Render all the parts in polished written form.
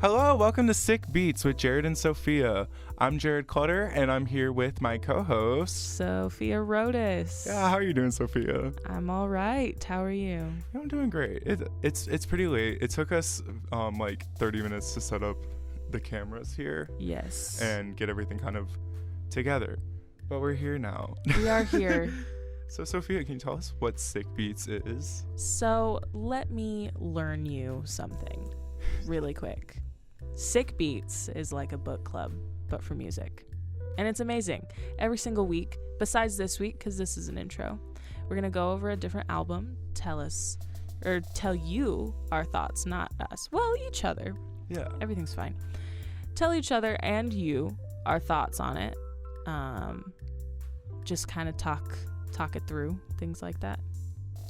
Hello, welcome to Sick Beats with Jared and Sofia. I'm Jared Clutter, and I'm here with my co-host, Sophia Rodas. Yeah, how are you doing, Sophia? I'm all right. How are you? I'm doing great. It's pretty late. It took us like 30 minutes to set up the cameras here. Yes. And get everything kind of together. But we're here now. We are here. So, Sophia, can you tell us what Sick Beats is? So, let me learn you something really quick. Sick Beats is like a book club, but for music. And it's amazing. Every single week, besides this week, because this is an intro, we're going to go over a different album, tell you our thoughts, not us. Well, each other. Yeah. Everything's fine. Tell each other and you our thoughts on it. Just kind of talk it through, things like that.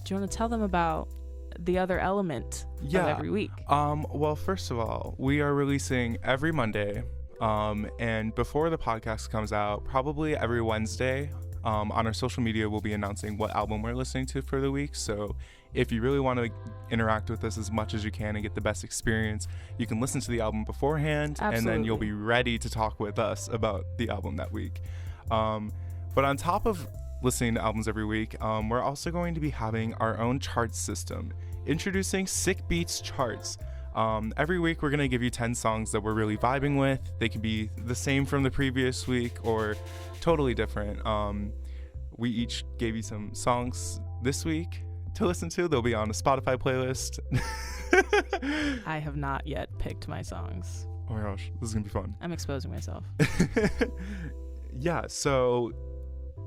Do you want to tell them about the other element of every week? Well, first of all, we are releasing every Monday, and before the podcast comes out, probably every Wednesday, on our social media, we'll be announcing what album we're listening to for the week. So if you really want to interact with us as much as you can and get the best experience, you can listen to the album beforehand. Absolutely. And then you'll be ready to talk with us about the album that week. But on top of listening to albums every week, we're also going to be having our own chart system, introducing Sick Beats charts. Every week we're going to give you 10 songs that we're really vibing with. They can be the same from the previous week or totally different. We each gave you some songs this week to listen to. They'll be on a Spotify playlist. I have not yet picked my songs. Oh my gosh, this is going to be fun. I'm exposing myself. Yeah, so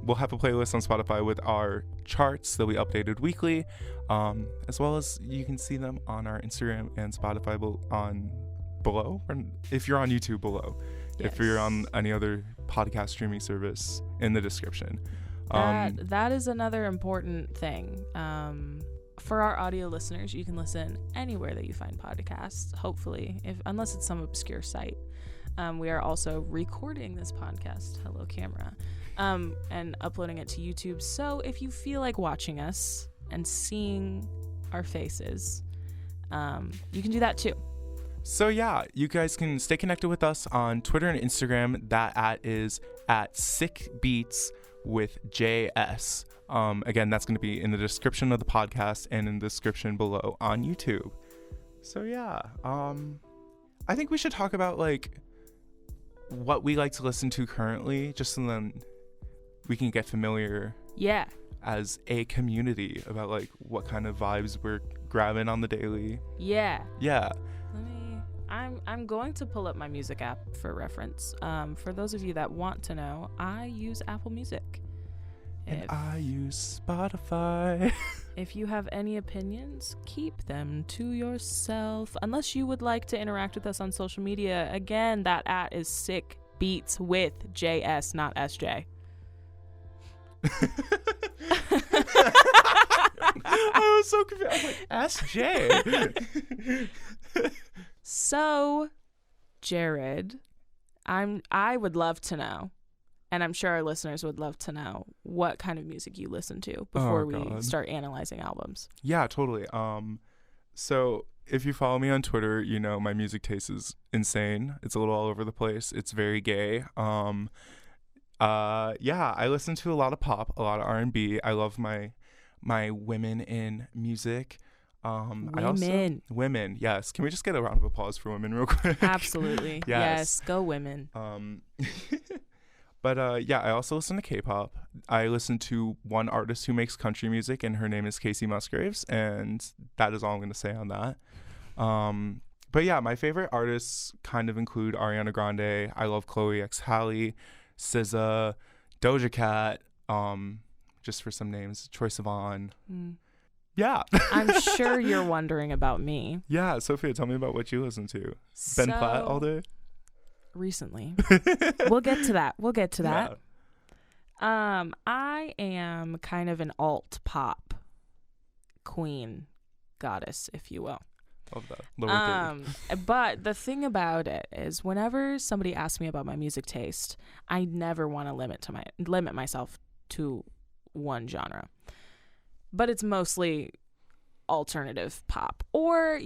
we'll have a playlist on Spotify with our charts that we updated weekly, as well as you can see them on our Instagram and Spotify below, or if you're on YouTube below. Yes. If you're on any other podcast streaming service, in the description. That is another important thing. For our audio listeners, you can listen anywhere that you find podcasts, hopefully, unless it's some obscure site. We are also recording this podcast, hello camera, and uploading it to YouTube. So if you feel like watching us and seeing our faces, you can do that too. So yeah, you guys can stay connected with us on Twitter and Instagram. That is at sickbeats with JS. Again, that's going to be in the description of the podcast and in the description below on YouTube. So yeah, I think we should talk about like what we like to listen to currently, just so then we can get familiar as a community about like what kind of vibes we're grabbing on the daily. Yeah. I'm going to pull up my music app for reference. For those of you that want to know, I use Apple Music. And I use Spotify. If you have any opinions, keep them to yourself. Unless you would like to interact with us on social media. Again, that @ is Sick Beats with JS, not SJ. I was so confused. I was like, SJ. So, Jared, I would love to know, and I'm sure our listeners would love to know, what kind of music you listen to before we start analyzing albums. Yeah, totally. So if you follow me on Twitter, you know my music taste is insane. It's a little all over the place. It's very gay. Yeah, I listen to a lot of pop, a lot of R&B. I love my women in music. Women, yes. Can we just get a round of applause for women real quick? Absolutely. Yes, go women. But yeah, I also listen to K-pop. I listen to one artist who makes country music, and her name is Casey Musgraves, and that is all I'm going to say on that. But yeah, my favorite artists kind of include Ariana Grande. I love Chloe X Halle, SZA, Doja Cat, just for some names, Troye Sivan. Yeah. I'm sure you're wondering about me. Yeah, Sophia, tell me about what you listen to. Ben Platt all day? Recently. We'll get to that. Yeah. I am kind of an alt pop queen goddess, if you will. Love that. Lower third. But the thing about it is, whenever somebody asks me about my music taste, I never want to limit myself to one genre. But it's mostly alternative pop. Or,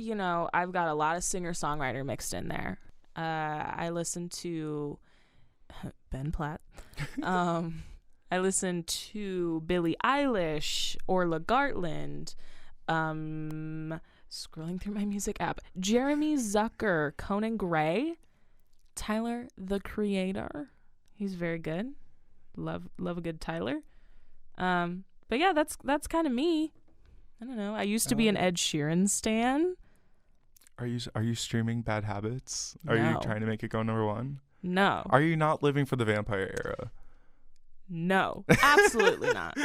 I've got a lot of singer-songwriter mixed in there. I listen to Ben Platt. I listen to Billie Eilish, Orla Gartland, scrolling through my music app, Jeremy Zucker, Conan Gray, Tyler, the Creator. He's very good. Love a good Tyler. But yeah, that's kind of me. I don't know. I used to be an Ed Sheeran stan. Are you streaming Bad Habits? Are No. you trying to make it go #1? No. Are you not living for the vampire era? No, absolutely not.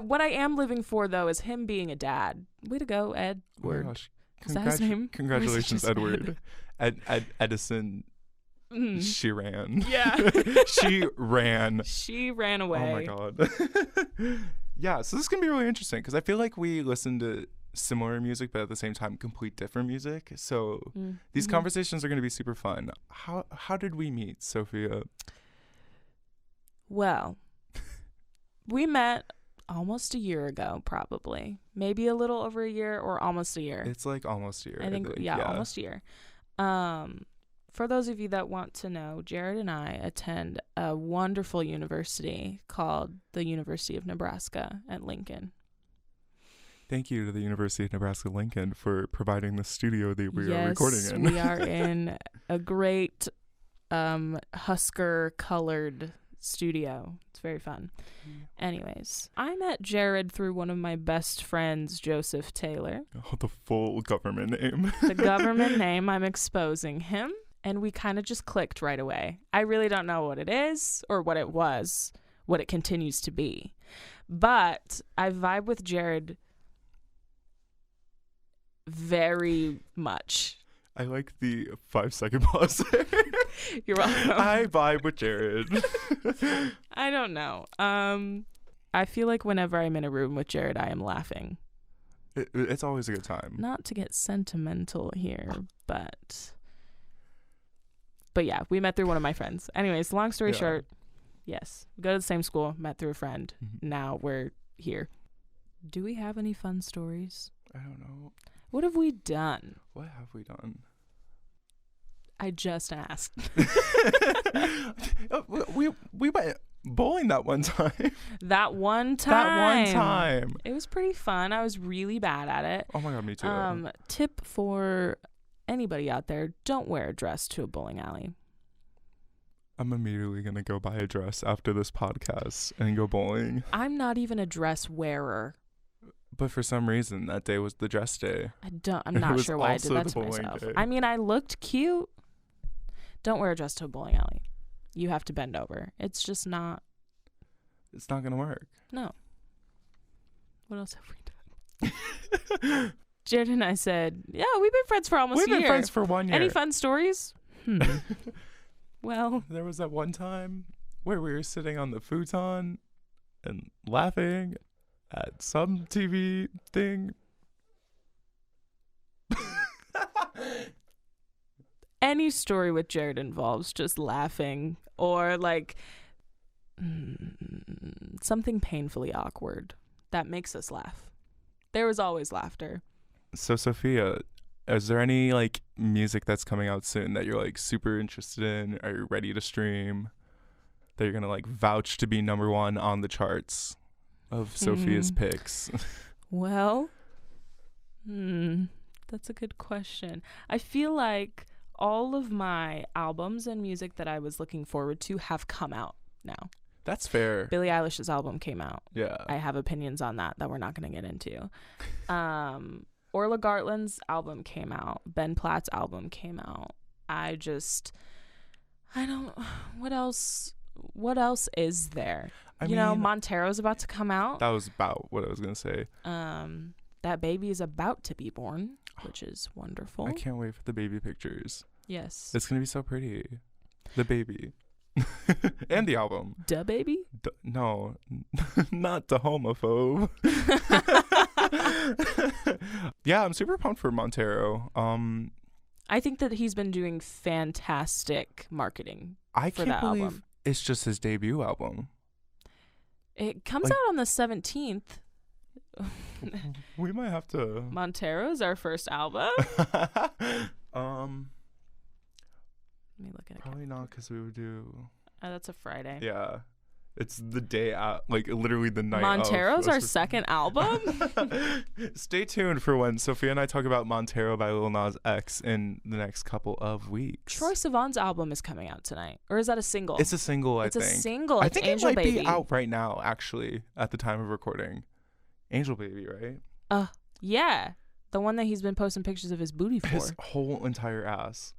What I am living for, though, is him being a dad. Way to go, Ed. Oh my gosh. Is that his name? Congratulations, Or is it Edward. Edison. She ran. Yeah. She ran. She ran away. Oh my god. Yeah, so this is going to be really interesting because I feel like we listen to similar music, but at the same time, complete different music. So these conversations are going to be super fun. How did we meet, Sophia? Well, we met almost a year ago, probably. Maybe a little over a year or almost a year. It's like almost a year. I think yeah, almost a year. For those of you that want to know, Jared and I attend a wonderful university called the University of Nebraska at Lincoln. Thank you to the University of Nebraska-Lincoln for providing the studio that we are recording in. Yes, we are in a great Husker-colored studio. It's very fun. Anyways, I met Jared through one of my best friends, Joseph Taylor. Oh, the full government name. The government name, I'm exposing him. And we kind of just clicked right away. I really don't know what it is or what it was, what it continues to be. But I vibe with Jared very much. I like the 5-second pause there. You're welcome. I vibe with Jared. I don't know. I feel like whenever I'm in a room with Jared, I am laughing. It's always a good time. Not to get sentimental here, but yeah, we met through one of my friends. Anyways, long story short, yes, we go to the same school, met through a friend. Now we're here. Do we have any fun stories? I don't know. What have we done? What have we done? I just asked. we went bowling that one time. That one time. That one time. It was pretty fun. I was really bad at it. Oh my god, me too. Tip for anybody out there, don't wear a dress to a bowling alley. I'm immediately going to go buy a dress after this podcast and go bowling. I'm not even a dress wearer. But for some reason, that day was the dress day. I'm not sure why I did that to myself. Day. I mean, I looked cute. Don't wear a dress to a bowling alley. You have to bend over. It's just not. It's not going to work. No. What else have we done? Jared and I said, yeah, we've been friends for almost a year. We've been friends for 1 year. Any fun stories? Well. There was that one time where we were sitting on the futon and laughing at some TV thing. Any story with Jared involves just laughing or like something painfully awkward that makes us laugh. There was always laughter. So Sophia, is there any like music that's coming out soon that you're like super interested in? Are you ready to stream? That you're gonna like vouch to be #1 on the charts of Sophia's picks? Well, that's a good question. I feel like all of my albums and music that I was looking forward to have come out now. That's fair. Billie Eilish's album came out. Yeah. I have opinions on that we're not going to get into. Orla Gartland's album came out. Ben Platt's album came out. What else is there? I mean, Montero's about to come out. That was about what I was going to say. That baby is about to be born, which is wonderful. I can't wait for the baby pictures. Yes. It's going to be so pretty. The baby. And the album. Da baby? No, not the homophobe. Yeah, I'm super pumped for Montero. I think that he's been doing fantastic marketing for that album. It's just his debut album. It comes out on the 17th. We might have to. Montero's our first album. Let me look at it. Probably not, because we would do. Oh, that's a Friday. Yeah. It's the day out, like literally the night. Montero's our second album. Stay tuned for when Sophia and I talk about Montero by Lil Nas X in the next couple of weeks. Troye Sivan's album is coming out tonight, or is that a single? It's a single, I think. It's a single. I It's think Angel it might Baby. be out right now, actually, at the time of recording. Angel Baby, right? Yeah, the one that he's been posting pictures of his booty for. His whole entire ass.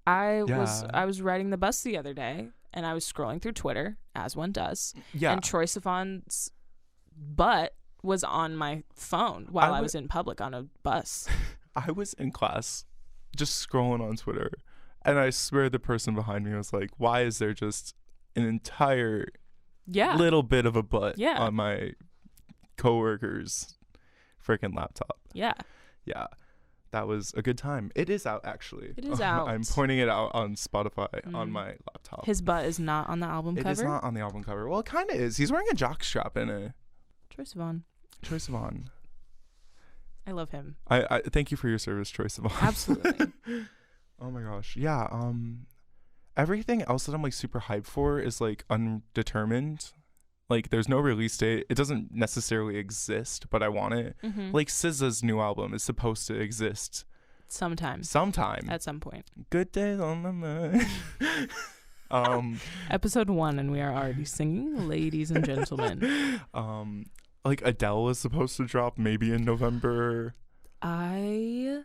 I was riding the bus the other day, and I was scrolling through Twitter, as one does. Yeah. And Troye Sivan's butt was on my phone while I was in public on a bus. I was in class, just scrolling on Twitter, and I swear the person behind me was like, "Why is there just an entire little bit of a butt on my coworker's freaking laptop?" Yeah. Yeah. That was a good time. It is out, actually. It is out. I'm pointing it out on Spotify on my laptop. His butt is not on the album cover? It is not on the album cover. Well, it kind of is. He's wearing a jock strap in it. Troye Sivan. Troye Sivan. I love him. I thank you for your service, Troye Sivan. Absolutely. Oh my gosh. Yeah. Everything else that I'm like super hyped for is like undetermined. Like, there's no release date. It doesn't necessarily exist, but I want it. Mm-hmm. Like, SZA's new album is supposed to exist. Sometime. At some point. Good days on the moon. Episode 1, and we are already singing, ladies and gentlemen. Like, Adele is supposed to drop maybe in November. I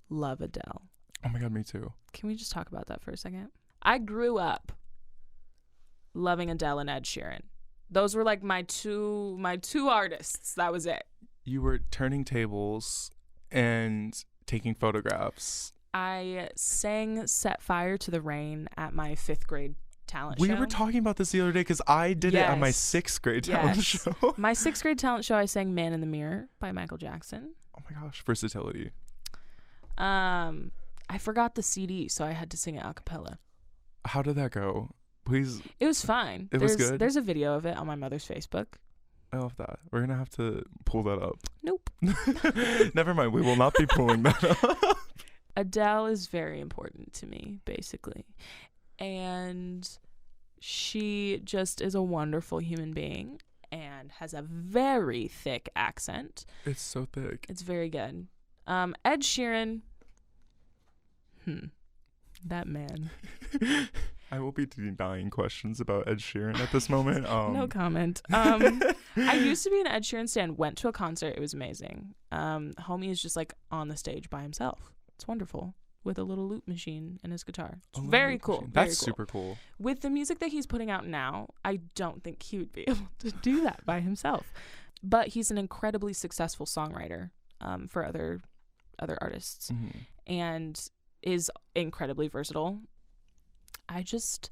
love Adele. Oh my God, me too. Can we just talk about that for a second? I grew up loving Adele and Ed Sheeran. Those were like my two artists. That was it. You were turning tables and taking photographs. I sang Set Fire to the Rain at my 5th grade talent show. We were talking about this the other day because I did it at my 6th grade talent show. My 6th grade talent show, I sang Man in the Mirror by Michael Jackson. Oh my gosh, versatility. I forgot the CD, so I had to sing it a cappella. How did that go? Please. It was fine. Was good? There's a video of it on my mother's Facebook. I love that. We're going to have to pull that up. Nope. Never mind. We will not be pulling that up. Adele is very important to me, basically. And she just is a wonderful human being and has a very thick accent. It's so thick. It's very good. Ed Sheeran. That man. I will be denying questions about Ed Sheeran at this moment. No comment. I used to be an Ed Sheeran stan. Went to a concert. It was amazing. Homie is just like on the stage by himself. It's wonderful with a little loop machine and his guitar. It's very cool. That's super cool. With the music that he's putting out now, I don't think he would be able to do that by himself. But he's an incredibly successful songwriter for other artists, and is incredibly versatile. I just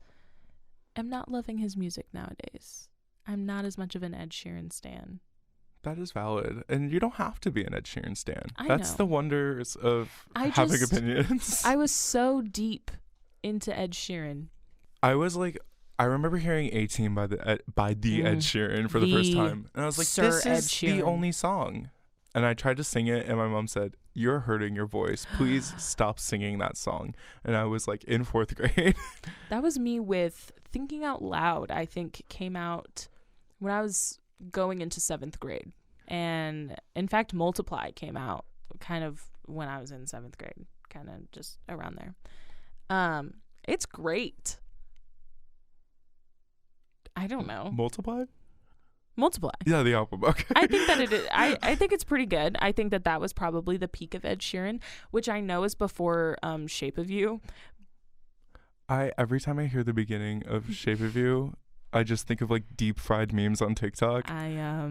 am not loving his music nowadays. I'm not as much of an Ed Sheeran stan. That is valid. And you don't have to be an Ed Sheeran stan. I That's know. the wonders of having opinions. I was so deep into Ed Sheeran. I remember hearing 18 by the Ed Sheeran for the first time. And I was like, this is the only song. And I tried to sing it, and my mom said, "You're hurting your voice. Please stop singing that song." And I was like in 4th grade. That was me with Thinking Out Loud, I think, came out when I was going into 7th grade. And in fact, Multiply came out kind of when I was in 7th grade, kind of just around there. It's great. I don't know. Multiply? Yeah, the album. Okay. I think that it is. I think it's pretty good. I think that was probably the peak of Ed Sheeran, which I know is before Shape of You. Every time I hear the beginning of Shape of You, I just think of like deep fried memes on TikTok. I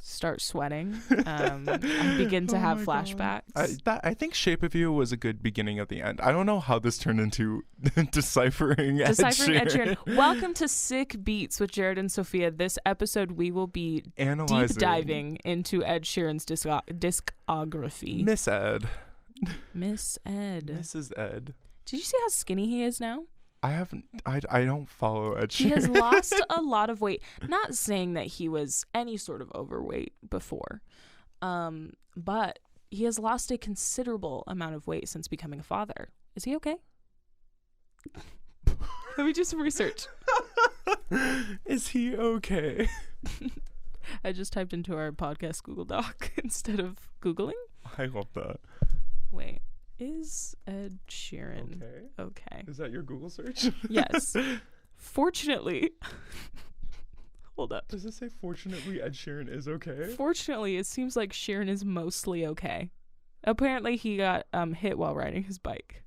start sweating. I begin to have flashbacks. I think Shape of You was a good beginning at the end. I don't know how this turned into deciphering Ed Sheeran. Welcome to Sick Beats with Jared and Sofia. This episode we will be analyzing, deep diving into Ed Sheeran's discography. Miss Ed. Mrs. Ed. Did you see how skinny he is now? I don't follow Ed Sheeran. He has lost a lot of weight. Not saying that he was any sort of overweight before, but he has lost a considerable amount of weight since becoming a father. Is he okay? Let me do some research. Is he okay? I just typed into our podcast Google Doc instead of Googling. I love that. Wait, is Ed Sheeran okay? Is that your Google search? Yes. Fortunately. Hold up. Does it say fortunately Ed Sheeran is okay? Fortunately, it seems like Sheeran is mostly okay. Apparently, he got hit while riding his bike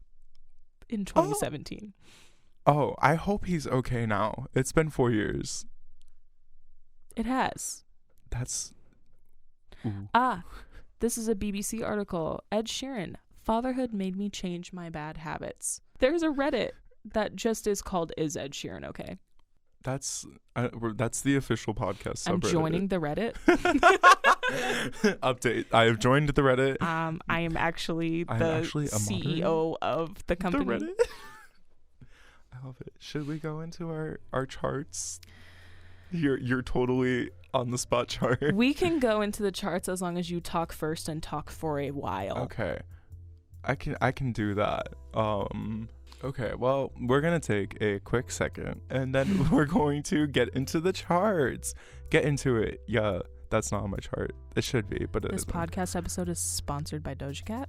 in 2017. Oh, I hope he's okay now. It's been 4 years. It has. That's... Ooh. This is a BBC article. Ed Sheeran, fatherhood made me change my bad habits. There's a Reddit that just is called Is Ed Sheeran Okay? That's the official podcast subreddit. I'm joining the Reddit. Update. I have joined the Reddit. I am actually the CEO of the company. The Reddit? I love it. Should we go into our charts? You're totally on the spot chart. We can go into the charts as long as you talk first and talk for a while. Okay. I can do that. Okay, well, we're going to take a quick second and then we're going to get into the charts. Get into it. Yeah, that's not on my chart. It should be, but this podcast episode is sponsored by Doja Cat.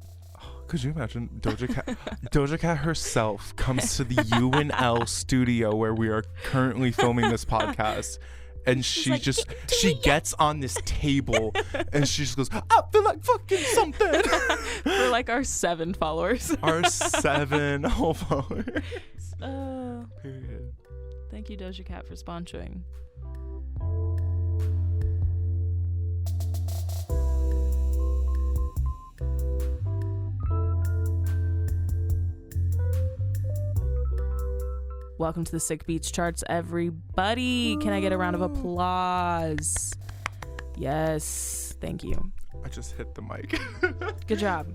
Could you imagine Doja Cat herself comes to the UNL studio where we are currently filming this podcast, and she like, she gets on this table and she just goes, I feel like fucking something. For like our 7 followers. Our 7 whole followers. Period. Thank you, Doja Cat, for sponsoring. Welcome to the Sick Beats charts, everybody. Can I get a round of applause? Yes, thank you. I just hit the mic. Good job.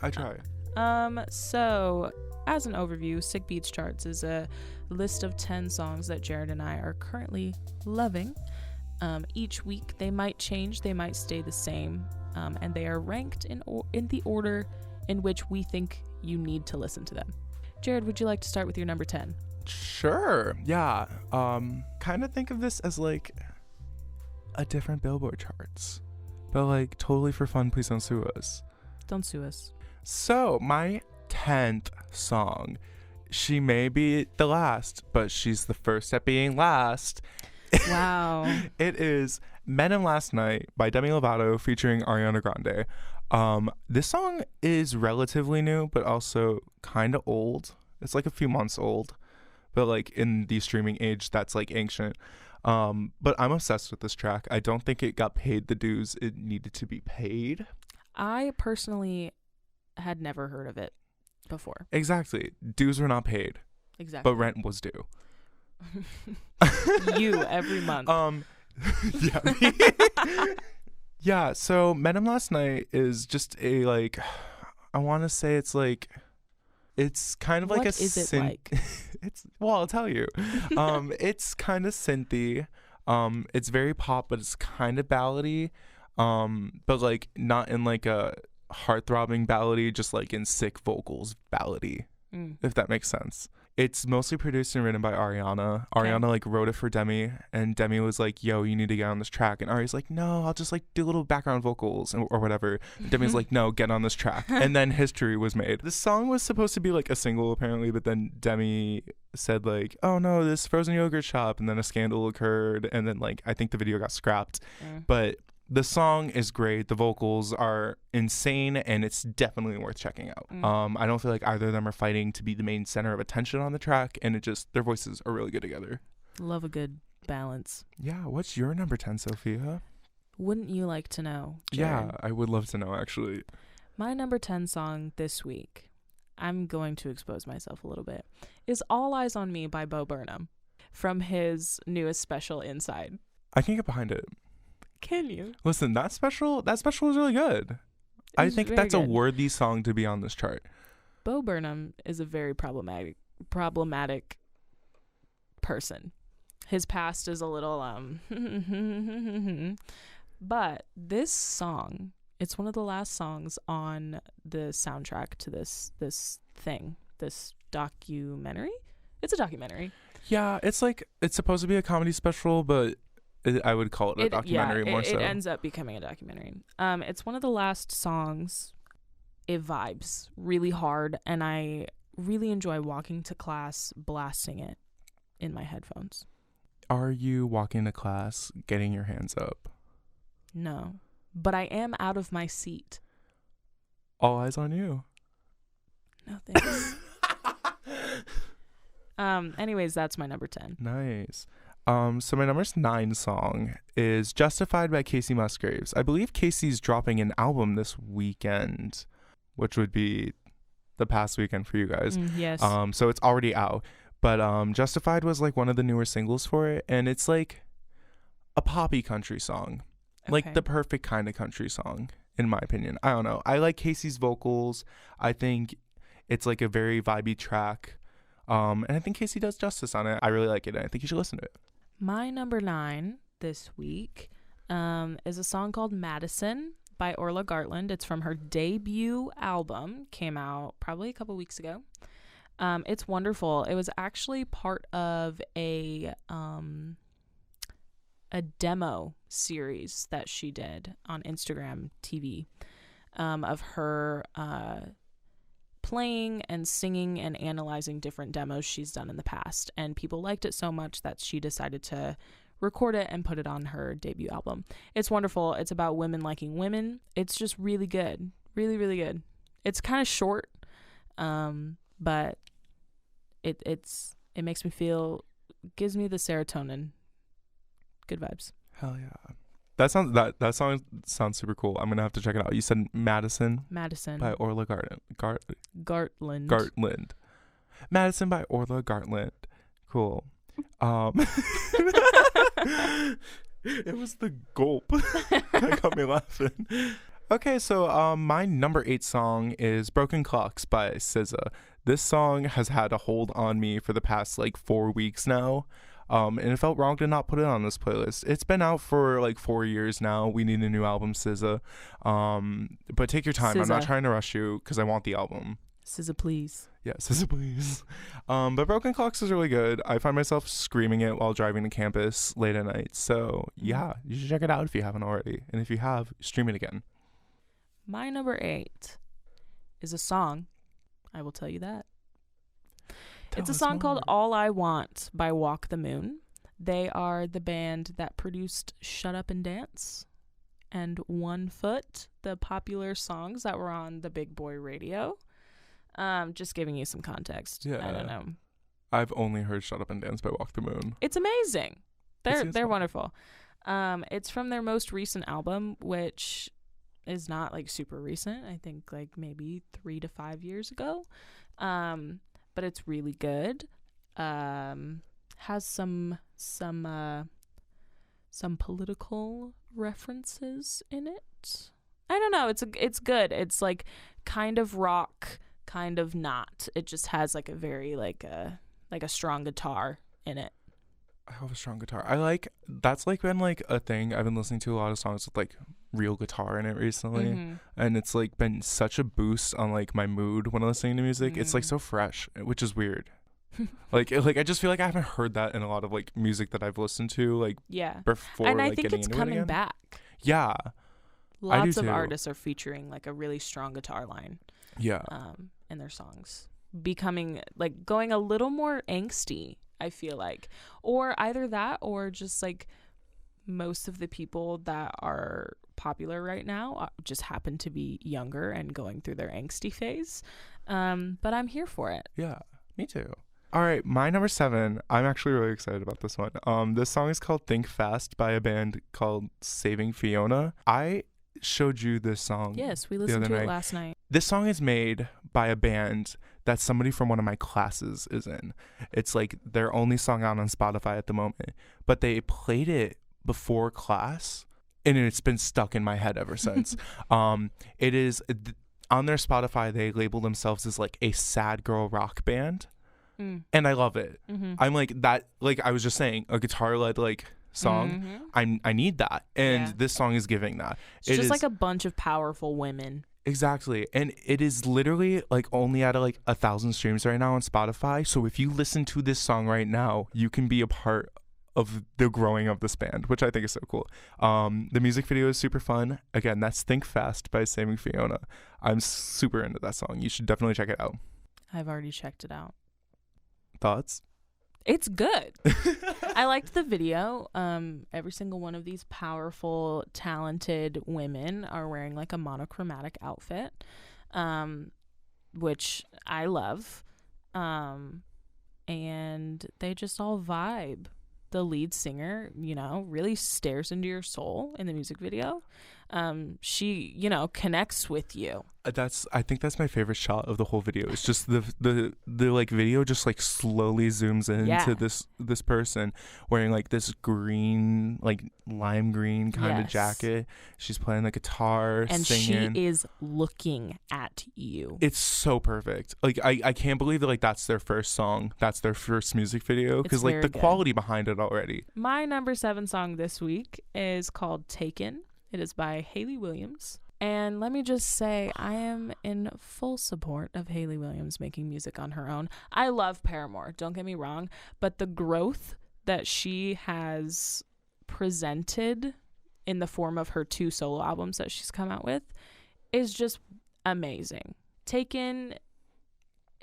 I try. So as an overview, Sick Beats charts is a list of 10 songs that Jared and I are currently loving. Each week they might change, they might stay the same, and they are ranked in the order in which we think you need to listen to them. Jared, would you like to start with your number 10? Sure. Yeah. Kind of think of this as like a different Billboard charts, but like totally for fun. Please don't sue us. Don't sue us. So my 10th song, she may be the last, but she's the first at being last. Wow. It is Men and Last Night by Demi Lovato featuring Ariana Grande. This song is relatively new, but also kind of old. It's like a few months old, but like in the streaming age, that's like ancient. But I'm obsessed with this track. I don't think it got paid the dues it needed to be paid. I personally had never heard of it before. Exactly. Dues were not paid. Exactly. But rent was due. You every month. Yeah. Yeah, so Men and Last Night is just a like, I want to say it's like, it's kind of like what is it like? I'll tell you. It's kind of synthy. It's very pop, but it's kind of ballady. But like not in like a heart-throbbing ballady, just like in sick vocals ballady, if that makes sense. It's mostly produced and written by Ariana. Okay. Ariana like wrote it for Demi, and Demi was like, yo, you need to get on this track. And Ari's like, no, I'll just like do little background vocals or whatever. And Demi's like, no, get on this track. And then history was made. This song was supposed to be like a single apparently, but then Demi said like, oh no, this frozen yogurt shop. And then a scandal occurred. And then like, I think the video got scrapped. But the song is great. The vocals are insane, and it's definitely worth checking out. I don't feel like either of them are fighting to be the main center of attention on the track, and their voices are really good together. Love a good balance. Yeah. What's your number 10, Sophia? Wouldn't you like to know, Jared? Yeah, I would love to know, actually. My number 10 song this week, I'm going to expose myself a little bit, is All Eyes on Me by Bo Burnham from his newest special, Inside. I can get behind it. Can you? Listen, that special was really good. I think that's a worthy song to be on this chart. Bo Burnham is a very problematic problematic person. His past is a little but this song, it's one of the last songs on the soundtrack to this documentary. It's a documentary. Yeah, it's supposed to be a comedy special, but I would call it a documentary more so. It ends up becoming a documentary. It's one of the last songs. It vibes really hard, and I really enjoy walking to class blasting it in my headphones. Are you walking to class getting your hands up? No, but I am out of my seat. All eyes on you. No thanks. Anyways, that's my number 10. Nice. So my number 9 song is Justified by Casey Musgraves. I believe Casey's dropping an album this weekend, which would be the past weekend for you guys. Yes. So it's already out. But Justified was like one of the newer singles for it, and it's like a poppy country song. Okay. Like the perfect kind of country song, in my opinion. I don't know. I like Casey's vocals. I think it's like a very vibey track. And I think Casey does justice on it. I really like it, and I think you should listen to it. My number 9 this week is a song called Madison by Orla Gartland. It's from her debut album. Came out probably a couple weeks ago. It's wonderful. It was actually part of a demo series that she did on Instagram TV of her playing and singing and analyzing different demos she's done in the past, and people liked it so much that she decided to record it and put it on her debut album. It's wonderful. It's about women liking women. It's just really good. Really, really good. It's kind of short, but it makes me feel, gives me the serotonin. Good vibes. Hell yeah. That song sounds super cool. I'm gonna have to check it out. You said Madison by Orla Gartland. Madison by Orla Gartland. Cool. It was the gulp that got me laughing. Okay, so my number 8 song is Broken Clocks by SZA. This song has had a hold on me for the past 4 weeks now. And it felt wrong to not put it on this playlist. It's been out for 4 years now. We need a new album, SZA. But take your time. SZA. I'm not trying to rush you because I want the album. SZA, please. Yeah, SZA, please. But Broken Clocks is really good. I find myself screaming it while driving to campus late at night. So yeah, you should check it out if you haven't already. And if you have, stream it again. My number 8 is a song. I will tell you that. It's a song called All I Want by Walk the Moon. They are the band that produced Shut Up and Dance and One Foot, the popular songs that were on the Big Boy radio. Just giving you some context. Yeah. I don't know. I've only heard Shut Up and Dance by Walk the Moon. It's amazing. They're wonderful. It's from their most recent album, which is not super recent. I think maybe 3 to 5 years ago. But it's really good. Has some political references in it. I don't know. It's good. It's kind of rock, kind of not. It just has a very a strong guitar in it. I have a strong guitar. That's been a thing. I've been listening to a lot of songs with real guitar in it recently, and it's been such a boost on my mood when I'm listening to music. It's so fresh, which is weird. I just feel I haven't heard that in a lot of music that I've listened to before. And I think it's coming back. Yeah, lots of artists are featuring a really strong guitar line. Yeah, in their songs, becoming going a little more angsty. I feel or either that or just most of the people that are popular right now just happen to be younger and going through their angsty phase. But I'm here for it. Yeah, me too. All right, my number 7. I'm actually really excited about this one. This song is called Think Fast by a band called Saving Fiona. I showed you this song. Yes, we listened to it last night. This song is made by a band that somebody from one of my classes is in. It's their only song out on Spotify at the moment, but they played it before class and it's been stuck in my head ever since. It is on their Spotify, they label themselves as a sad girl rock band. and I love it. Mm-hmm. I'm like that. Like I was just saying, a guitar-led like song. I need that, and this song is giving that. It's just like a bunch of powerful women. Exactly. And it is literally like only at like 1,000 streams right now on Spotify. So if you listen to this song right now, you can be a part of the growing of this band, which I think is so cool. The music video is super fun. Again, that's Think Fast by Saving Fiona. I'm super into that song. You should definitely check it out. I've already checked it out. Thoughts? It's good. I liked the video. Every single one of these powerful, talented women are wearing like a monochromatic outfit, which I love. And they just all vibe. The lead singer, really stares into your soul in the music video. She, connects with you. I think that's my favorite shot of the whole video. It's just the like video just like slowly zooms into this person wearing like this green, like lime green kind of jacket. She's playing the guitar and singing. She is looking at you. It's so perfect. Like I can't believe that like that's their first song. That's their first music video, because like the quality behind it already. My number 7 song this week is called Taken. It is by Hayley Williams. And let me just say, I am in full support of Hayley Williams making music on her own. I love Paramore, don't get me wrong, but the growth that she has presented in the form of her 2 solo albums that she's come out with is just amazing. Taken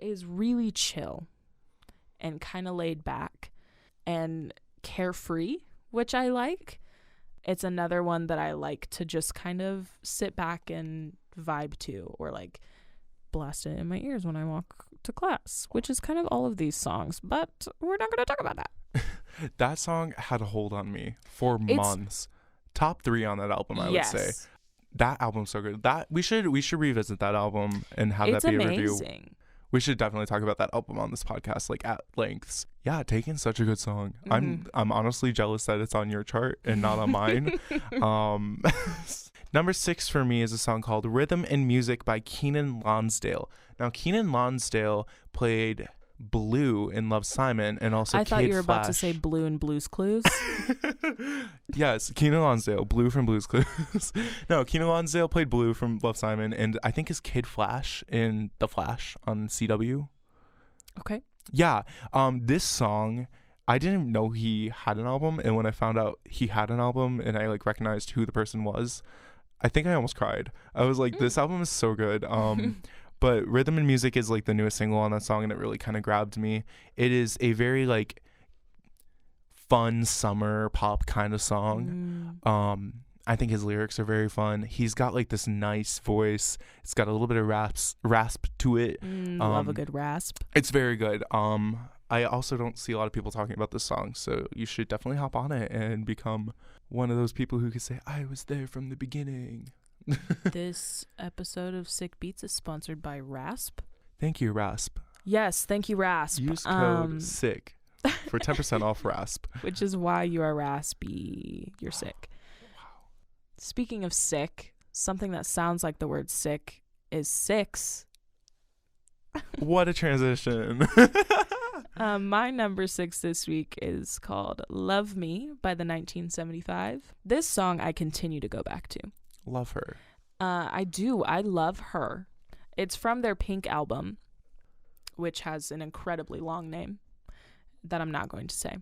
is really chill and kind of laid back and carefree, which I like. It's another one that I like to just kind of sit back and vibe to, or like blast it in my ears when I walk to class, which is kind of all of these songs, but we're not going to talk about that. That song had a hold on me for months. Top 3 on that album, I would say. That album's so good. That we should revisit that album and have that be a review. We should definitely talk about that album on this podcast, like at lengths. Yeah, Taken's such a good song. I'm honestly jealous that it's on your chart and not on mine. Number 6 for me is a song called Rhythm and Music by Keenan Lonsdale. Now, Keenan Lonsdale played Blue in Love, Simon, and also I thought Kid you were about to Flash. say Blue in Blue's Clues. Yes, Keenan Lonsdale, Blue from Blue's Clues. No, Keenan Lonsdale played Blue from Love, Simon, and I think is Kid Flash in The Flash on CW. Okay. Yeah, this song, I didn't know he had an album, and when I found out he had an album and I like recognized who the person was, I think I almost cried. I was like, this album is so good. But Rhythm and Music is like the newest single on that song, and it really kind of grabbed me. It is a very like fun summer pop kind of song. I think his lyrics are very fun. He's got like this nice voice. It's got a little bit of rasp to it. Love a good rasp. It's very good. I also don't see a lot of people talking about this song, so you should definitely hop on it and become one of those people who can say, I was there from the beginning. This episode of Sick Beats is sponsored by Rasp. Thank you, Rasp. Yes, thank you, Rasp. Use code SICK for 10% off Rasp. Which is why you are raspy. You're sick. Wow. Speaking of sick, something that sounds like the word sick is six. What a transition. My number 6 this week is called Love Me by the 1975. This song I continue to go back to. Love her. I do. I love her. It's from their Pink album, which has an incredibly long name that I'm not going to say.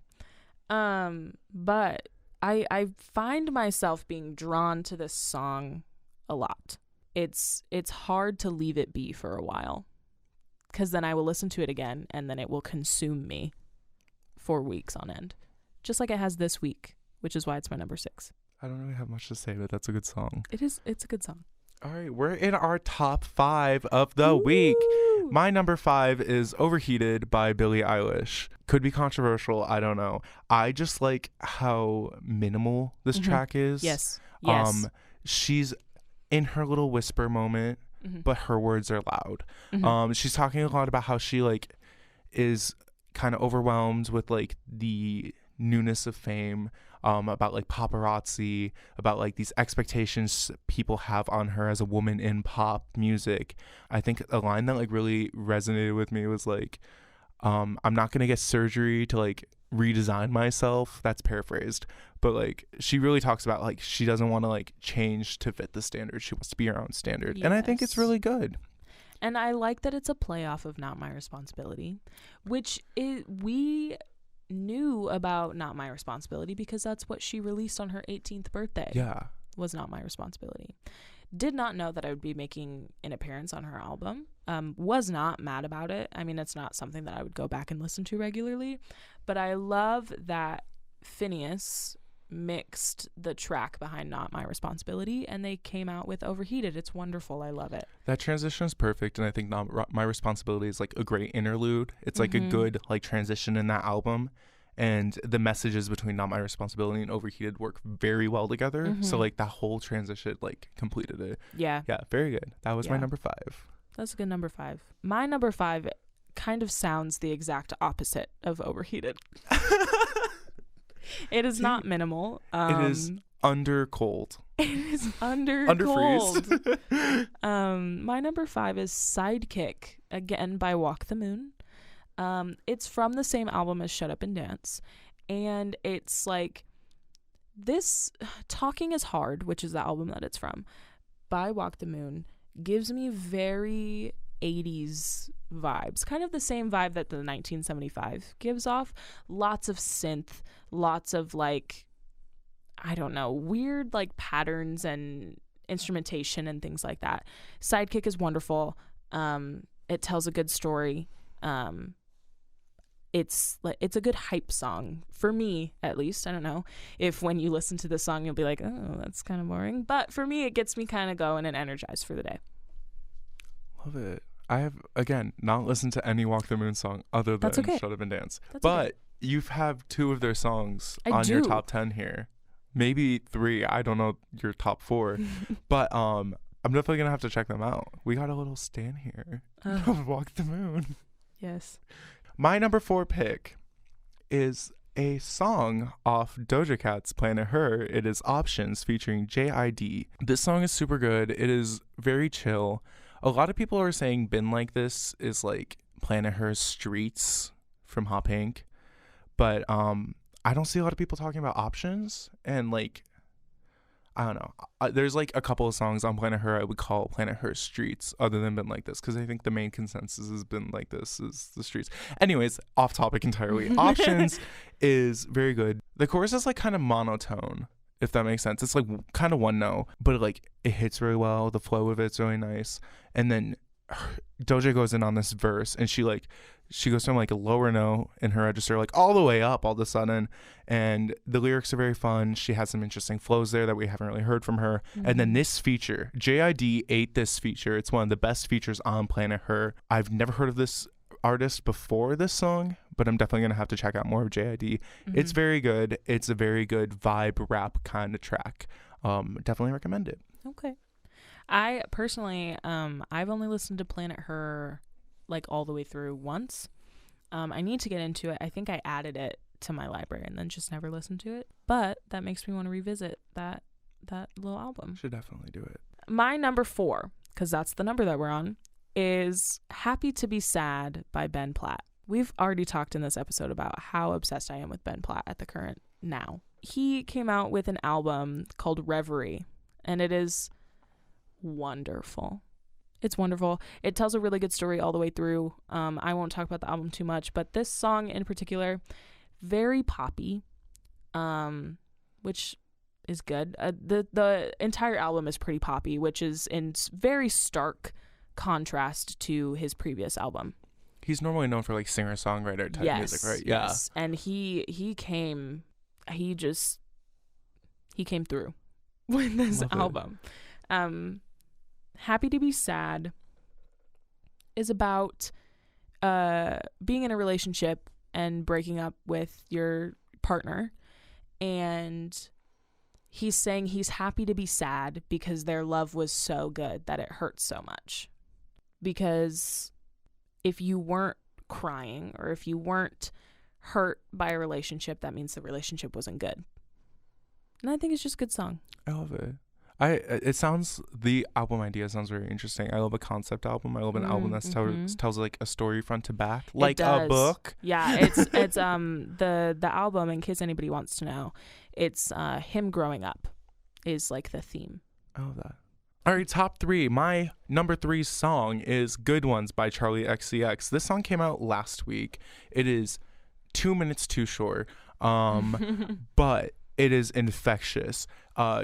But I find myself being drawn to this song a lot. It's hard to leave it be for a while, because then I will listen to it again and then it will consume me for weeks on end, just like it has this week, which is why it's my number 6. I don't really have much to say, but that's a good song. It's a good song. All right, we're in our top 5 of the week. My number 5 is Overheated by Billie Eilish. Could be controversial, I don't know. I just like how minimal this track is. Yes. She's in her little whisper moment, but her words are loud. She's talking a lot about how she like is kind of overwhelmed with like the newness of fame, about like paparazzi, about like these expectations people have on her as a woman in pop music. I think a line that like really resonated with me was like, I'm not gonna get surgery to like redesign myself. That's paraphrased, but like she really talks about like she doesn't want to like change to fit the standard. She wants to be her own standard, and I think it's really good. And I like that it's a play off of Not My Responsibility, which we knew about Not My Responsibility because that's what she released on her 18th birthday. Yeah. Was Not My Responsibility. Did not know that I would be making an appearance on her album. Was not mad about it. I mean, it's not something that I would go back and listen to regularly, but I love that Phineas mixed the track behind Not My Responsibility and they came out with Overheated. It's wonderful. I love it. That transition is perfect, and I think Not My Responsibility is like a great interlude. It's like a good like transition in that album, and the messages between Not My Responsibility and Overheated work very well together. So like that whole transition like completed it. Yeah, very good. That was my number 5. That's a good number 5. My number 5 kind of sounds the exact opposite of Overheated. It is not minimal. It is under cold. It is under cold. My number 5 is Sidekick, again by Walk the Moon. It's from the same album as Shut Up and Dance, and it's like this Talking is Hard, which is the album that it's from, by Walk the Moon, gives me very 80s vibes, kind of the same vibe that the 1975 gives off. Lots of synth, lots of like, I don't know, weird like patterns and instrumentation and things like that. Sidekick is wonderful. It tells a good story. It's a good hype song for me, at least. I don't know if when you listen to the song you'll be like, oh, that's kind of boring, but for me it gets me kind of going and energized for the day. Love it. I have, again, not listened to any Walk the Moon song other than Shut Up and Dance. But you have 2 of their songs on your top 10 here. Maybe 3. I don't know your top 4. But I'm definitely going to have to check them out. We got a little stan here of Walk the Moon. Yes. My number 4 pick is a song off Doja Cat's Planet Her. It is Options featuring JID. This song is super good. It is very chill. A lot of people are saying Been Like This is like Planet Her's Streets from Hot Pink, but I don't see a lot of people talking about Options, and like I don't know. There's like a couple of songs on Planet Her I would call Planet Her Streets other than Been Like This, because I think the main consensus has been like this is the streets. Anyways, off topic entirely. Options is very good. The chorus is like kind of monotone, if that makes sense. It's like kind of one note, but like it hits really well. The flow of it's really nice. And then Doja goes in on this verse, and she goes from like a lower note in her register like all the way up all of a sudden, and the lyrics are very fun. She has some interesting flows there that we haven't really heard from her. And then this feature, JID ate this feature. It's one of the best features on Planet Her. I've never heard of this artist before this song, but I'm definitely gonna have to check out more of JID. It's very good. It's a very good vibe rap kind of track. Definitely recommend it. Okay. I personally I've only listened to Planet Her like all the way through once. I need to get into it. I think I added it to my library and then just never listened to it, but that makes me want to revisit that little album. Should definitely do it. My number 4, because that's the number that we're on, is Happy to Be Sad by Ben Platt. We've already talked in this episode about how obsessed I am with Ben Platt at the current now. He came out with an album called Reverie, and it is wonderful. It's wonderful. It tells a really good story all the way through. I won't talk about the album too much, but this song in particular, very poppy, which is good. The entire album is pretty poppy, which is in very stark contrast to his previous album. He's normally known for like singer-songwriter type music, right? Yeah. Yes. And he came through with this album. Happy to Be Sad is about being in a relationship and breaking up with your partner, and he's saying he's happy to be sad because their love was so good that it hurts so much. Because if you weren't crying or if you weren't hurt by a relationship, that means the relationship wasn't good. And I think it's just a good song. I love it. The album idea sounds very interesting. I love a concept album. I love an album that tells like a story front to back, like a book. Yeah, it's the album, in case anybody wants to know, it's him growing up is like the theme. I love that. All right, top 3. My number 3 song is Good Ones by Charlie XCX. This song came out last week. It is 2 minutes too short, but it is infectious.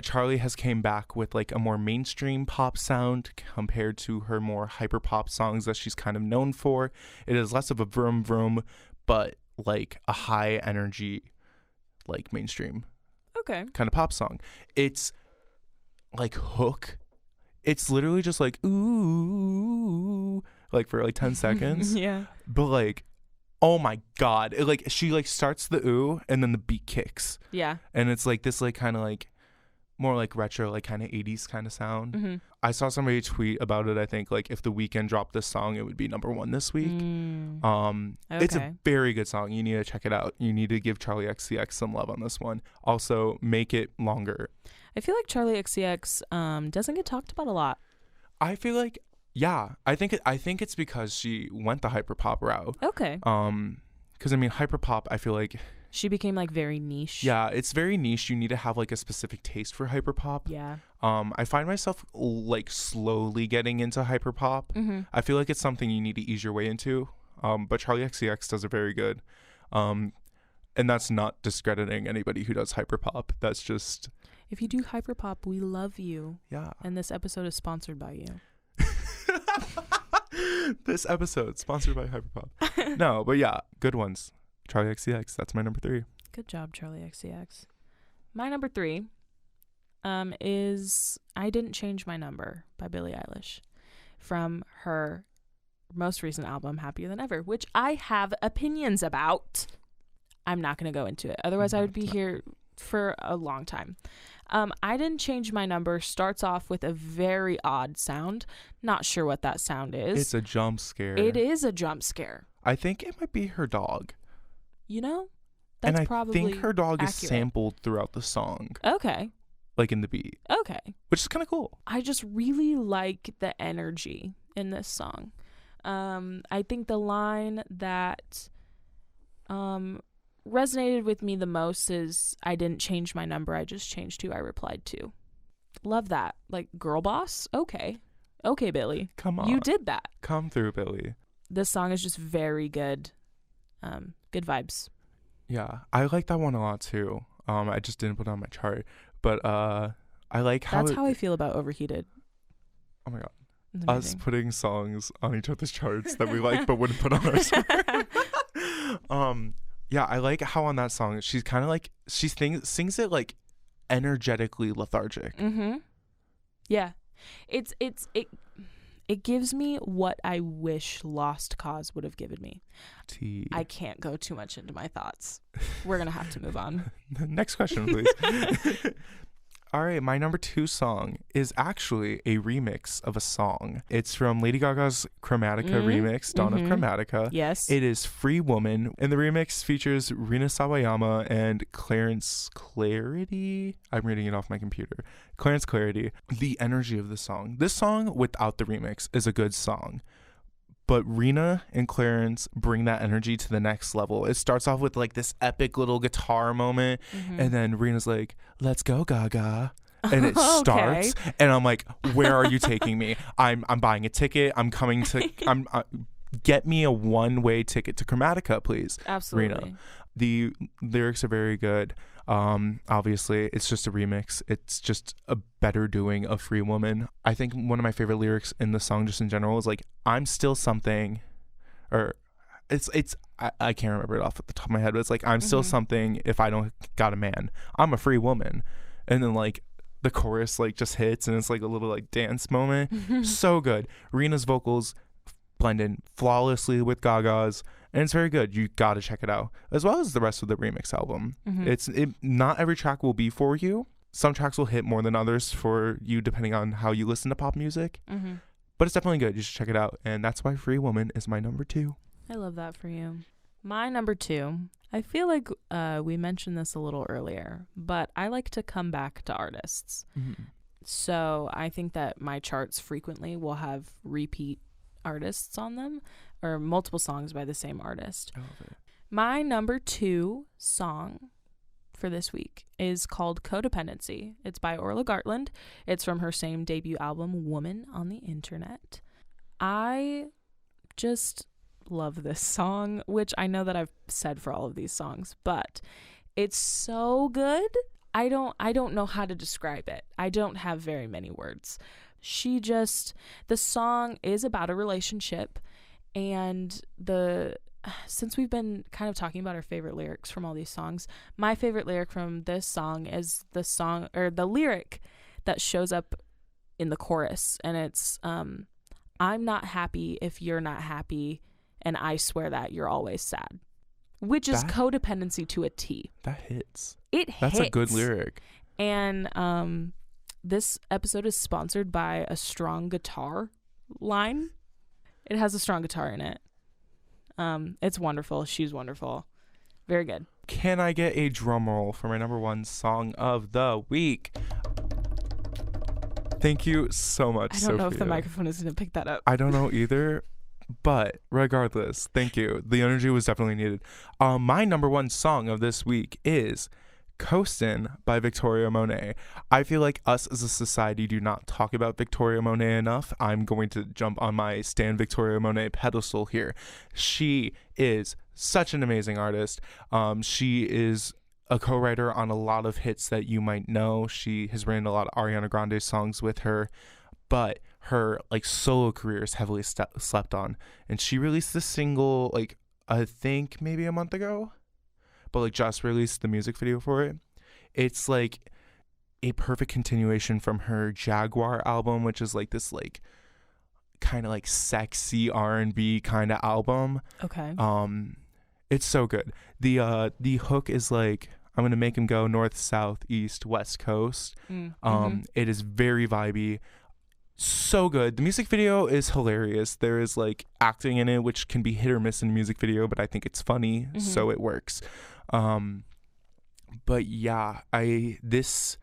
Charlie has came back with like a more mainstream pop sound compared to her more hyper pop songs that she's kind of known for. It is less of a vroom vroom, but like a high energy, like mainstream kind of pop song. It's like hook. It's literally just like ooh, like for like 10 seconds. Yeah. But like, oh my God. She like starts the ooh and then the beat kicks. Yeah. And it's like this like kind of like more like retro, like kind of 80s kind of sound. Mm-hmm. I saw somebody tweet about it. I think like if The Weeknd dropped this song, it would be number 1 this week. It's a very good song. You need to check it out. You need to give Charlie XCX some love on this one. Also, make it longer. I feel like Charlie XCX doesn't get talked about a lot. I feel like, yeah, I think it's because she went the hyperpop route. Okay. Because I mean, hyperpop, I feel like she became like very niche. Yeah, it's very niche. You need to have like a specific taste for hyperpop. Yeah. I find myself like slowly getting into hyperpop. Mm-hmm. I feel like it's something you need to ease your way into. But Charlie XCX does it very good. And that's not discrediting anybody who does hyperpop. That's just, if you do hyperpop, we love you. Yeah. And this episode is sponsored by you. This episode sponsored by hyperpop. No, but yeah, Good Ones. Charlie XCX. That's my number 3. Good job, Charlie XCX. My number 3 is I Didn't Change My Number by Billie Eilish from her most recent album, Happier Than Ever, which I have opinions about. I'm not going to go into it. Otherwise, I would be here for a long time. I Didn't Change My Number starts off with a very odd sound. Not sure what that sound is. It's a jump scare. It is a jump scare. I think it might be her dog. You know? That's probably I think her dog accurate. is sampled throughout the song. Okay. Like in the beat. Okay. Which is kind of cool. I just really like the energy in this song. I think the line that resonated with me the most is, I didn't change my number, I just changed who I replied to. Love that. Like, girl boss? Okay, Billy. Come on. You did that. Come through, Billy. This song is just very good. Good vibes. Yeah, I like that one a lot too. I just didn't put it on my chart. But I like how... That's how I feel about Overheated. Oh my God. Us putting songs on each other's charts that we like but wouldn't put on our chart. Yeah, I like how on that song she's kind of like, she sings it like energetically lethargic. Mm-hmm. Yeah. It gives me what I wish Lost Cause would have given me. I can't go too much into my thoughts. We're going to have to move on. Next question, please. All right, my number 2 song is actually a remix of a song. It's from Lady Gaga's Chromatica remix, Dawn of Chromatica. Yes. It is Free Woman, and the remix features Rina Sawayama and Clarence Clarity. I'm reading it off my computer. Clarence Clarity. The energy of the song. This song, without the remix, is a good song. But Rina and Clarence bring that energy to the next level. It starts off with like this epic little guitar moment. And then Rina's like, let's go, Gaga. And it starts. And I'm like, where are you taking me? I'm buying a ticket. I'm coming to, get me a one-way ticket to Chromatica, please. Absolutely. Rina. The lyrics are very good. Obviously, it's just a remix. It's just a better doing of Free Woman. I think one of my favorite lyrics in the song just in general is like, I'm still something, or I can't remember it off at the top of my head, but it's like, I'm still something if I don't got a man. I'm a free woman. And then like the chorus like just hits and it's like a little like dance moment. So good. Rina's vocals blend in flawlessly with Gaga's, and it's very good. You gotta check it out, as well as the rest of the remix album. Not every track will be for you. Some tracks will hit more than others for you depending on how you listen to pop music, but it's definitely good. You should check it out, and that's why Free Woman is my number 2. I love that for you. My number 2, I feel like we mentioned this a little earlier, but I like to come back to artists. So I think that my charts frequently will have repeat artists on them, or multiple songs by the same artist. I love it. My number 2 song for this week is called Codependency. It's by Orla Gartland. It's from her same debut album, Woman on the Internet. I just love this song, which I know that I've said for all of these songs, but it's so good. I don't know how to describe it. I don't have very many words. The song is about a relationship, and since we've been kind of talking about our favorite lyrics from all these songs, my favorite lyric from this song is the lyric that shows up in the chorus, and it's I'm not happy if you're not happy, and I swear that you're always sad, which is codependency to a T. That hits. That's a good lyric. And this episode is sponsored by a strong guitar line. It has a strong guitar in it. It's wonderful. She's wonderful. Very good. Can I get a drum roll for my number 1 song of the week? Thank you so much, I don't know if the Sophia. microphone is going to pick that up. I don't know either, but regardless, thank you. The energy was definitely needed. My number 1 song of this week is Coastin' by Victoria Monet. I feel like us as a society do not talk about Victoria Monet enough. I'm going to jump on my Stan Victoria Monet pedestal here. She is such an amazing artist. She is a co-writer on a lot of hits that you might know. She has written a lot of Ariana Grande songs with her, but her solo career is heavily slept on. And she released this single I think maybe a month ago, but just released the music video for it. It's a perfect continuation from her Jaguar album, which is this kind of sexy R&B kind of album. Okay. It's so good. The hook is I'm gonna make him go north, south, east, west coast. It is very vibey. So good. The music video is hilarious. There is acting in it, which can be hit or miss in a music video, but I think it's funny, so it works. But yeah, this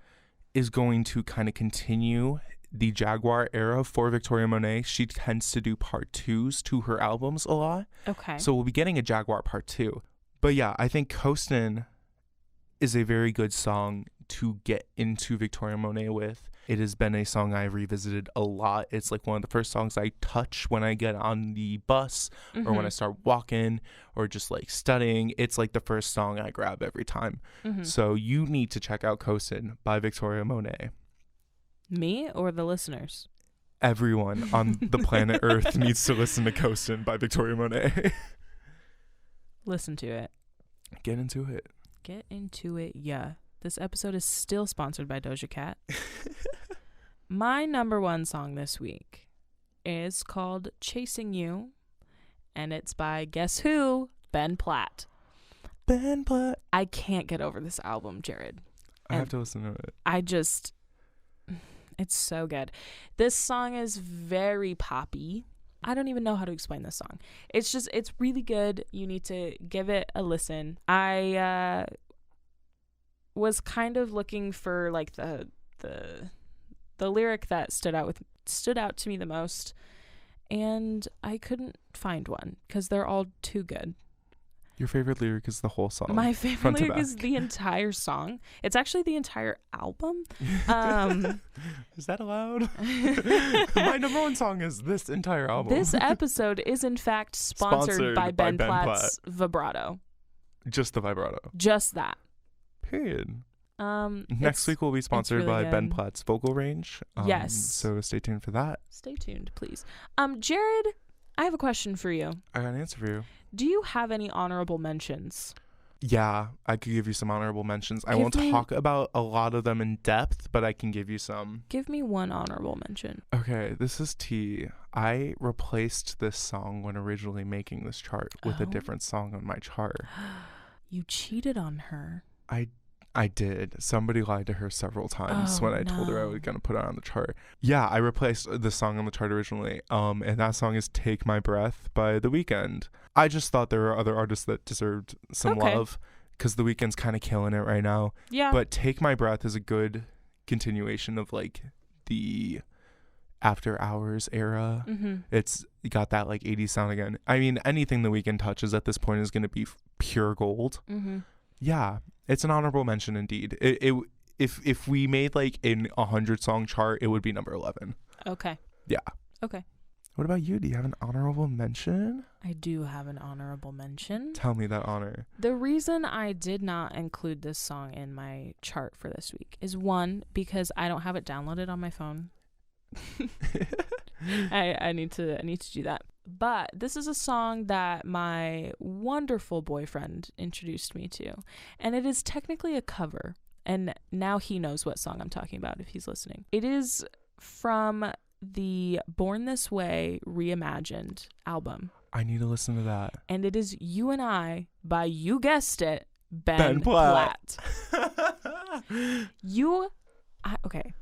is going to kind of continue the Jaguar era for Victoria Monet. She tends to do part 2s to her albums a lot. Okay. So we'll be getting a Jaguar part 2. But yeah, I think Coastin' is a very good song to get into Victoria Monet with. It has been a song I've revisited a lot. It's one of the first songs I touch when I get on the bus or when I start walking or just studying. It's the first song I grab every time. So you need to check out Coastin' by Victoria Monet. Me or the listeners? Everyone on the planet Earth needs to listen to Coastin' by Victoria Monet. Listen to it. Get into it. Get into it, yeah. This episode is still sponsored by Doja Cat. My number 1 song this week is called Chasing You, and it's by, guess who? Ben Platt. Ben Platt. I can't get over this album, Jared. I have to listen to it. It's so good. This song is very poppy. I don't even know how to explain this song. It's really good. You need to give it a listen. I was kind of looking for the lyric that stood out to me the most, and I couldn't find one because they're all too good. Your favorite lyric is the whole song. My favorite lyric is the entire song. It's actually the entire album. Is that allowed? My number 1 song is this entire album. This episode is in fact sponsored by Ben Platt's vibrato. Just the vibrato. Just that. Period. Next week will be sponsored really by good. Ben Platt's vocal range. Yes. So stay tuned for that. Stay tuned, please. Jared, I have a question for you. I got an answer for you. Do you have any honorable mentions? Yeah, I could give you some honorable mentions. I won't talk about a lot of them in depth, but I can give you some. Give me one honorable mention. Okay, this is T. I replaced this song when originally making this chart with a different song on my chart. You cheated on her. I did. Somebody lied to her several times when I told her I was going to put it on the chart. Yeah, I replaced the song on the chart originally. And that song is Take My Breath by The Weeknd. I just thought there were other artists that deserved some love because The Weeknd's kind of killing it right now. Yeah. But Take My Breath is a good continuation of the After Hours era. Mm-hmm. It's got that like 80s sound again. I mean, anything The Weeknd touches at this point is going to be pure gold. Mm-hmm. Yeah, it's an honorable mention indeed. If we made like a 100-song chart, it would be number 11. Okay. Yeah. Okay. What about you? Do you have an honorable mention? I do have an honorable mention. Tell me that honor. The reason I did not include this song in my chart for this week is, one, because I don't have it downloaded on my phone. I need to do that. But this is a song that my wonderful boyfriend introduced me to, and it is technically a cover. And now he knows what song I'm talking about if he's listening. It is from the Born This Way Reimagined album. I need to listen to that. And it is You and I by, you guessed it, Ben Platt. Okay,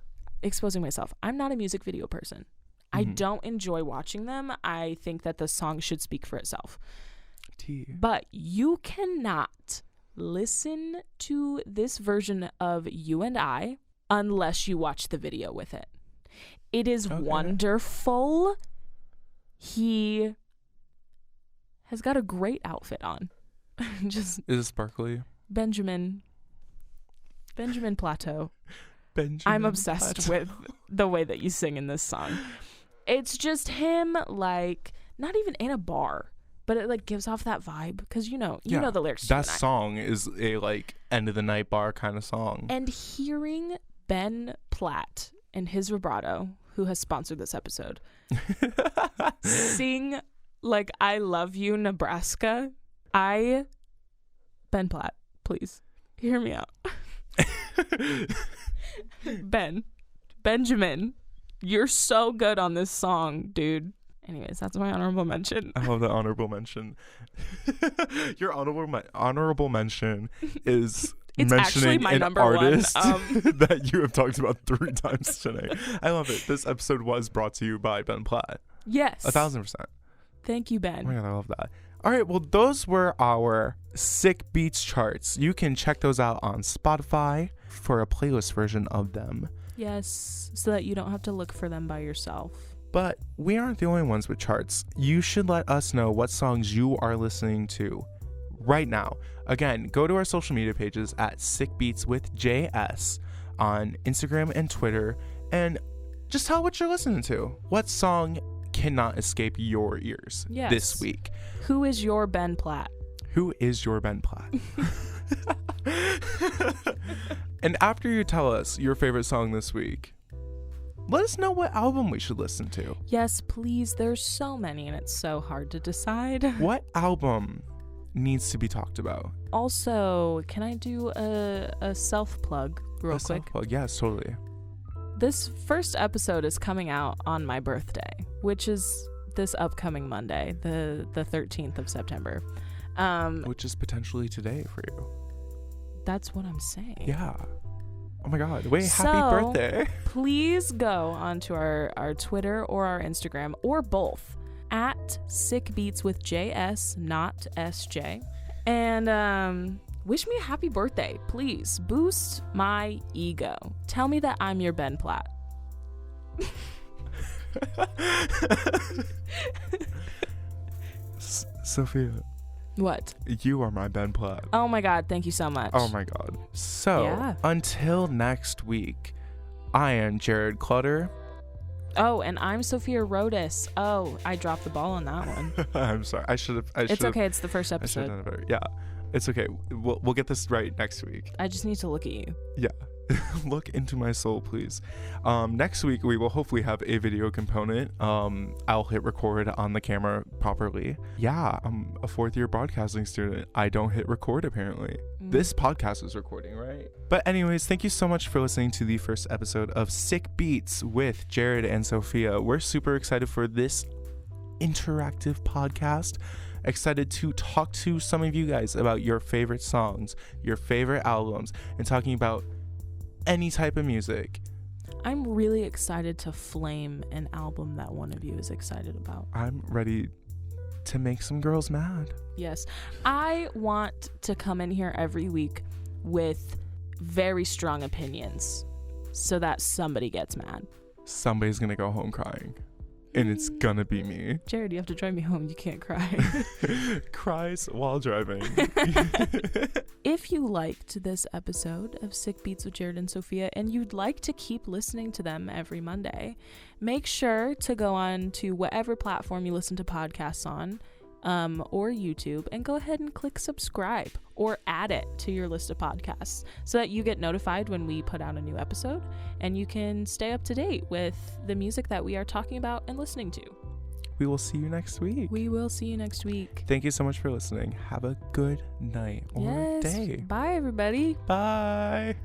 exposing myself. I'm not a music video person. I don't enjoy watching them. I think that the song should speak for itself. But you cannot listen to this version of You and I unless you watch the video with it. It is wonderful. He has got a great outfit on. Just is it sparkly? Benjamin Plateau. I'm obsessed with the way that you sing in this song. It's just him, like, not even in a bar, but it like gives off that vibe because you know the lyrics. That song is a like end of the night bar kind of song. And hearing Ben Platt and his vibrato, who has sponsored this episode, sing like "I Love You, Nebraska," Ben Platt, please hear me out. Benjamin, you're so good on this song, dude. Anyways, that's my honorable mention. I love the honorable mention. Your honorable mention is it's mentioning my an number artist one, that you have talked about 3 times today. I love it. This episode was brought to you by Ben Platt. Yes. 1,000%. Thank you, Ben. Oh my God, I love that. All right, well, those were our Sick Beats charts. You can check those out on Spotify for a playlist version of them. Yes, so that you don't have to look for them by yourself. But we aren't the only ones with charts. You should let us know what songs you are listening to right now. Again, go to our social media pages at Sick Beats with JS on Instagram and Twitter, and just tell what you're listening to. What song cannot escape your ears this week? Who is your Ben Platt? Who is your Ben Platt? And after you tell us your favorite song this week, let us know what album we should listen to. Yes, please. There's so many and it's so hard to decide. What album needs to be talked about? Also, can I do a self-plug real quick? Self-plug? Yes, totally. This first episode is coming out on my birthday, which is this upcoming Monday, the 13th of September. Which is potentially today for you. That's what I'm saying. Yeah. Oh my God. Wait, happy birthday. Please go onto our Twitter or our Instagram or both at Sick Beats with JS, not SJ. And wish me a happy birthday. Please boost my ego. Tell me that I'm your Ben Platt. Sophia. What? You are my Ben Platt. Oh my God, thank you so much. Oh my God. So, until next week, I am Jared Clutter. Oh, and I'm Sophia Rodas. Oh, I dropped the ball on that one. I'm sorry. It's okay. It's the first I should episode. have done it better. Yeah, it's okay. We'll get this right next week. I just need to look at you. Yeah. Look into my soul, please. Next week we will hopefully have a video component. I'll hit record on the camera properly. Yeah, I'm a 4th-year broadcasting student. I don't hit record apparently. This podcast is recording, right? But anyways, thank you so much for listening to the first episode of Sick Beats with Jared and Sofia. We're super excited for this interactive podcast. Excited to talk to some of you guys about your favorite songs, your favorite albums, and talking about any type of music. I'm really excited to flame an album that one of you is excited about. I'm ready to make some girls mad. Yes. I want to come in here every week with very strong opinions so that somebody gets mad. somebody's gonna go home crying. And it's gonna be me. Jared, you have to drive me home. You can't cry. Cries while driving. If you liked this episode of Sick Beats with Jared and Sofia and you'd like to keep listening to them every Monday, make sure to go on to whatever platform you listen to podcasts on, or YouTube, and go ahead and click subscribe or add it to your list of podcasts so that you get notified when we put out a new episode and you can stay up to date with the music that we are talking about and listening to. We will see you next week. We will see you next week. Thank you so much for listening. Have a good night or day. Bye, everybody. Bye.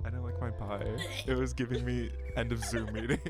I don't like my bye. It was giving me end of Zoom meeting.